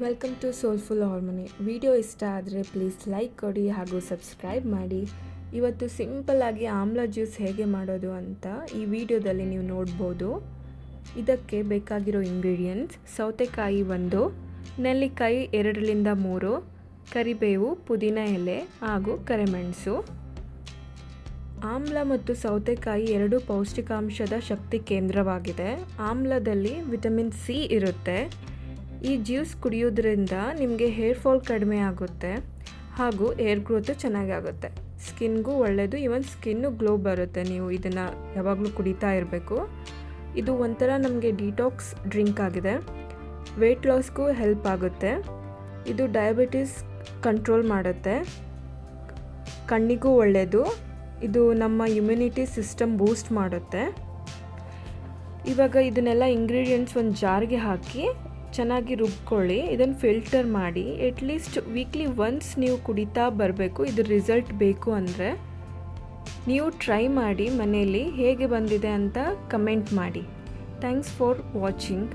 Welcome to Soulful Harmony. Video ಇಷ್ಟ ಆದರೆ please like ಕೊಡಿ ಹಾಗೂ ಸಬ್ಸ್ಕ್ರೈಬ್ ಮಾಡಿ. ಇವತ್ತು ಸಿಂಪಲ್ಲಾಗಿ ಆಮ್ಲ ಜ್ಯೂಸ್ ಹೇಗೆ ಮಾಡೋದು ಅಂತ ಈ ವಿಡಿಯೋದಲ್ಲಿ ನೀವು ನೋಡ್ಬೋದು. ಇದಕ್ಕೆ ಬೇಕಾಗಿರೋ ಇಂಗ್ರೀಡಿಯೆಂಟ್ಸ್: ಸೌತೆಕಾಯಿ 1, ನೆಲ್ಲಿಕಾಯಿ 2ರಿಂದ 3, ಕರಿಬೇವು, ಪುದೀನ ಎಲೆ ಹಾಗೂ ಕರಿಮೆಣಸು. ಆಮ್ಲ ಮತ್ತು ಸೌತೆಕಾಯಿ 2 ಪೌಷ್ಟಿಕಾಂಶದ ಶಕ್ತಿ ಕೇಂದ್ರವಾಗಿದೆ. ಆಮ್ಲದಲ್ಲಿ ವಿಟಮಿನ್ ಸಿ ಇರುತ್ತೆ. ಈ ಜ್ಯೂಸ್ ಕುಡಿಯೋದ್ರಿಂದ ನಿಮಗೆ ಹೇರ್ ಫಾಲ್ ಕಡಿಮೆ ಆಗುತ್ತೆ ಹಾಗೂ ಹೇರ್ ಗ್ರೋತು ಚೆನ್ನಾಗಾಗುತ್ತೆ. ಸ್ಕಿನ್ಗೂ ಒಳ್ಳೆಯದು, ಈವನ್ ಸ್ಕಿನ್ನು ಗ್ಲೋ ಬರುತ್ತೆ. ನೀವು ಇದನ್ನು ಯಾವಾಗಲೂ ಕುಡಿತಾ ಇರಬೇಕು. ಇದು ಒಂಥರ ನಮಗೆ ಡಿಟಾಕ್ಸ್ ಡ್ರಿಂಕ್ ಆಗಿದೆ. ವೆಯ್ಟ್ ಲಾಸ್ಗೂ ಹೆಲ್ಪ್ ಆಗುತ್ತೆ. ಇದು ಡಯಾಬಿಟಿಸ್ ಕಂಟ್ರೋಲ್ ಮಾಡುತ್ತೆ. ಕಣ್ಣಿಗೂ ಒಳ್ಳೆಯದು. ಇದು ನಮ್ಮ ಇಮ್ಯುನಿಟಿ ಸಿಸ್ಟಮ್ ಬೂಸ್ಟ್ ಮಾಡುತ್ತೆ. ಇವಾಗ ಇದನ್ನೆಲ್ಲ ಇಂಗ್ರೀಡಿಯೆಂಟ್ಸ್ ಒಂದು ಜಾರ್ಗೆ ಹಾಕಿ ಚೆನ್ನಾಗಿ ರುಬ್ಕೊಳ್ಳಿ. ಇದನ್ನು ಫಿಲ್ಟರ್ ಮಾಡಿ ಅಟ್ಲೀಸ್ಟ್ ವೀಕ್ಲಿ ಒನ್ಸ್ ನೀವು ಕುಡಿತಾ ಬರಬೇಕು. ಇದು ರಿಸಲ್ಟ್ ಬೇಕು ಅಂದರೆ ನೀವು ಟ್ರೈ ಮಾಡಿ ಮನೆಯಲ್ಲಿ. ಹೇಗೆ ಬಂದಿದೆ ಅಂತ ಕಮೆಂಟ್ ಮಾಡಿ. Thanks for watching.